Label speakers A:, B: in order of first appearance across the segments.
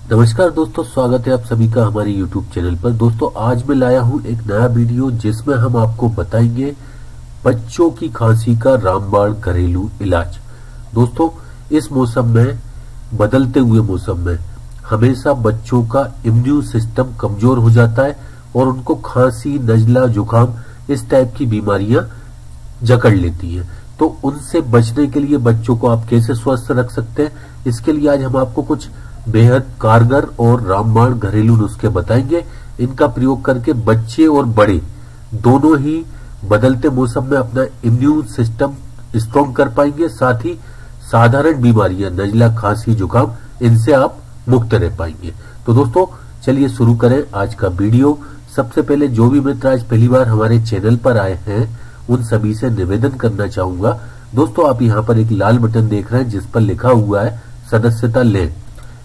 A: नमस्कार दोस्तों, स्वागत है आप सभी का हमारे YouTube चैनल पर। दोस्तों आज मैं लाया हूं एक नया वीडियो जिसमें हम आपको बताएंगे बच्चों की खांसी का रामबाण घरेलू इलाज। दोस्तों इस मौसम में, बदलते हुए मौसम में हमेशा बच्चों का इम्यून सिस्टम कमजोर हो जाता है और उनको खांसी, नजला, जुकाम इस टाइप की बीमारियां जकड़ लेती हैं। तो उनसे बचने के लिए बच्चों को आप कैसे स्वस्थ रख सकते हैं, इसके लिए आज हम आपको कुछ बेहद कारगर और रामबाण घरेलू नुस्खे बताएंगे। इनका प्रयोग करके बच्चे और बड़े दोनों ही बदलते मौसम में अपना इम्यून सिस्टम स्ट्रॉन्ग कर पाएंगे। साथ ही साधारण बीमारियां, नजला, खांसी, जुकाम, इनसे आप मुक्त रह पाएंगे। तो दोस्तों चलिए शुरू करें आज का वीडियो। सबसे पहले जो भी मित्र आज पहली बार हमारे चैनल पर आए हैं उन सभी से निवेदन करना चाहूंगा। दोस्तों आप यहाँ पर एक लाल बटन देख रहे हैं जिस पर लिखा हुआ है सदस्यता लें।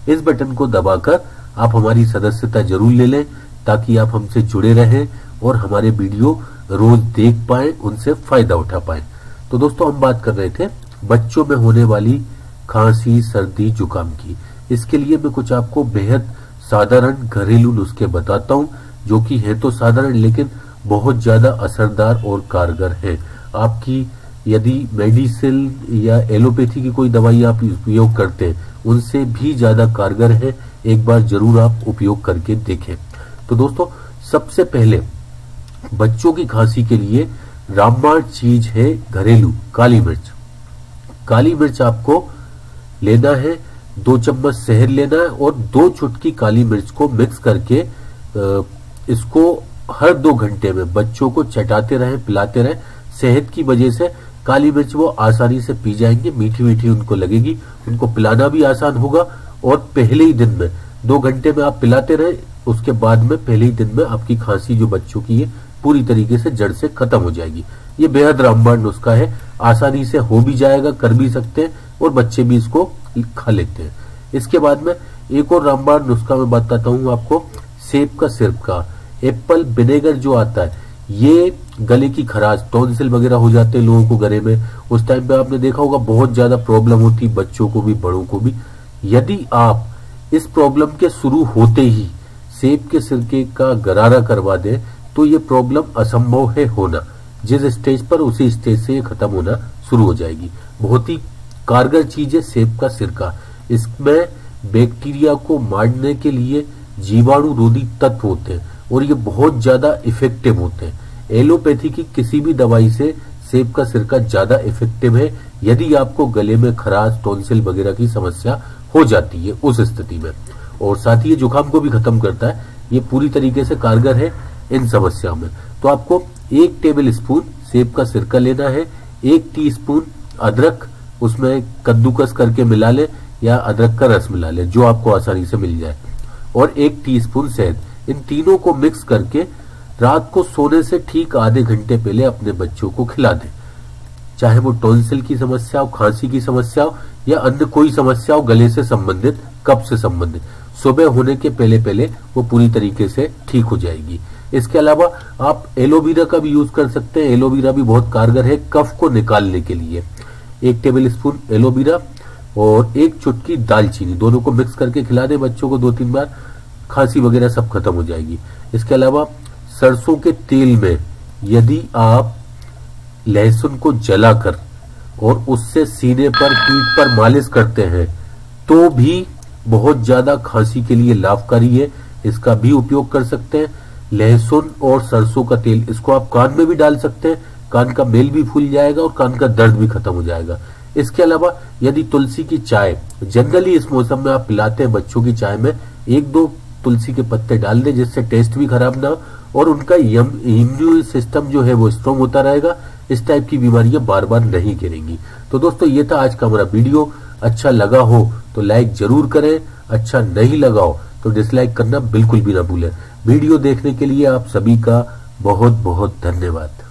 A: इस बटन को दबाकर आप हमारी सदस्यता जरूर ले लें ताकि आप हमसे जुड़े रहें और हमारे वीडियो रोज देख पाएं, उनसे फायदा उठा पाएं। तो दोस्तों हम बात कर रहे थे बच्चों में होने वाली खांसी, सर्दी, जुकाम की। इसके लिए मैं कुछ आपको बेहद साधारण घरेलू नुस्खे बताता हूं जो कि है तो साधारण लेकिन बहुत ज्यादा असरदार और कारगर है। आपकी यदि मेडिसिन या एलोपैथी की कोई दवाई आप उपयोग करते हैं उनसे भी ज्यादा कारगर है। एक बार जरूर आप उपयोग करके देखें। तो दोस्तों सबसे पहले बच्चों की खांसी के लिए रामबाण चीज है घरेलू काली मिर्च। काली मिर्च आपको लेना है, 2 चम्मच शहद लेना है और 2 चुटकी काली मिर्च को मिक्स करके इसको हर 2 घंटे में बच्चों को चटाते रहें, पिलाते रहें। शहद की वजह से काली मिर्च वो आसानी से पी जाएंगे, मीठी मीठी उनको लगेगी, उनको पिलाना भी आसान होगा। और पहले ही दिन में 2 घंटे में आप पिलाते रहे, उसके बाद में पहले ही दिन में आपकी खांसी जो बच्चों की है पूरी तरीके से जड़ से खत्म हो जाएगी। ये बेहद रामबाण नुस्खा है, आसानी से हो भी जाएगा, कर भी सकते हैं और बच्चे भी इसको खा लेते हैं। इसके बाद में एक और रामबाण नुस्खा मैं बताता हूँ आपको, सेब का सिरप का। एप्पल विनेगर जो आता है, ये गले की खराश, टॉन्सिल वगैरह हो जाते हैं लोगों को गले में, उस टाइम पे आपने देखा होगा बहुत ज्यादा प्रॉब्लम होती, बच्चों को भी बड़ों को भी। यदि आप इस प्रॉब्लम के शुरू होते ही सेब के सिरके का गरारा करवा दें तो ये प्रॉब्लम असंभव है होना। जिस स्टेज पर उसी स्टेज से ये खत्म होना शुरू हो जाएगी। बहुत ही कारगर चीज है सेब का सिरका। इसमें बैक्टीरिया को मारने के लिए जीवाणु रोधी तत्व होते हैं और ये बहुत ज्यादा इफेक्टिव होते हैं। एलोपैथी की किसी भी दवाई से सेब का सिरका ज्यादा इफेक्टिव है यदि आपको गले में खराश, टॉन्सिल वगैरह की समस्या हो जाती है उस स्थिति में। और साथ ही ये जुकाम को भी खत्म करता है। ये पूरी तरीके से कारगर है इन समस्याओं में। तो आपको 1 टेबल स्पून सेब का सिरका लेना है, 1 टीस्पून अदरक उसमें कद्दूकस करके मिला ले या अदरक का रस मिला ले, जो आपको आसानी से मिल जाए, और 1 टीस्पून शहद। इन तीनों को मिक्स करके रात को सोने से ठीक आधे घंटे पहले अपने बच्चों को खिला दें। चाहे वो टॉन्सिल की समस्या हो, खांसी की समस्या हो या अन्य कोई समस्या हो गले से संबंधित, कफ से संबंधित, सुबह होने के पहले पहले वो पूरी तरीके से ठीक हो जाएगी। इसके अलावा आप एलोवेरा का भी यूज कर सकते हैं। एलोवेरा भी बहुत कारगर है कफ को निकालने के लिए। 1 टेबल स्पून एलोवेरा और 1 चुटकी दालचीनी, दोनों को मिक्स करके खिला दें बच्चों को 2-3 बार, खांसी वगैरह सब खत्म हो जाएगी। इसके अलावा सरसों के तेल में यदि आप लहसुन को जलाकर और उससे सीने पर, पीठ पर मालिश करते हैं तो भी बहुत ज्यादा खांसी के लिए लाभकारी है। इसका भी उपयोग कर सकते हैं। लहसुन और सरसों का तेल, इसको आप कान में भी डाल सकते हैं, कान का मेल भी फूल जाएगा और कान का दर्द भी खत्म हो जाएगा। इसके अलावा यदि तुलसी की चाय जनरली इस मौसम में आप पिलाते हैं बच्चों की चाय में, 1-2 तुलसी के पत्ते डाल दें जिससे टेस्ट भी खराब ना हो और उनका इम्यून सिस्टम जो है वो स्ट्रॉन्ग होता रहेगा। इस टाइप की बीमारियां बार बार नहीं गिरेंगी। तो दोस्तों ये था आज का हमारा वीडियो। अच्छा लगा हो तो लाइक जरूर करें, अच्छा नहीं लगा हो तो डिसलाइक करना बिल्कुल भी ना भूलें। वीडियो देखने के लिए आप सभी का बहुत बहुत धन्यवाद।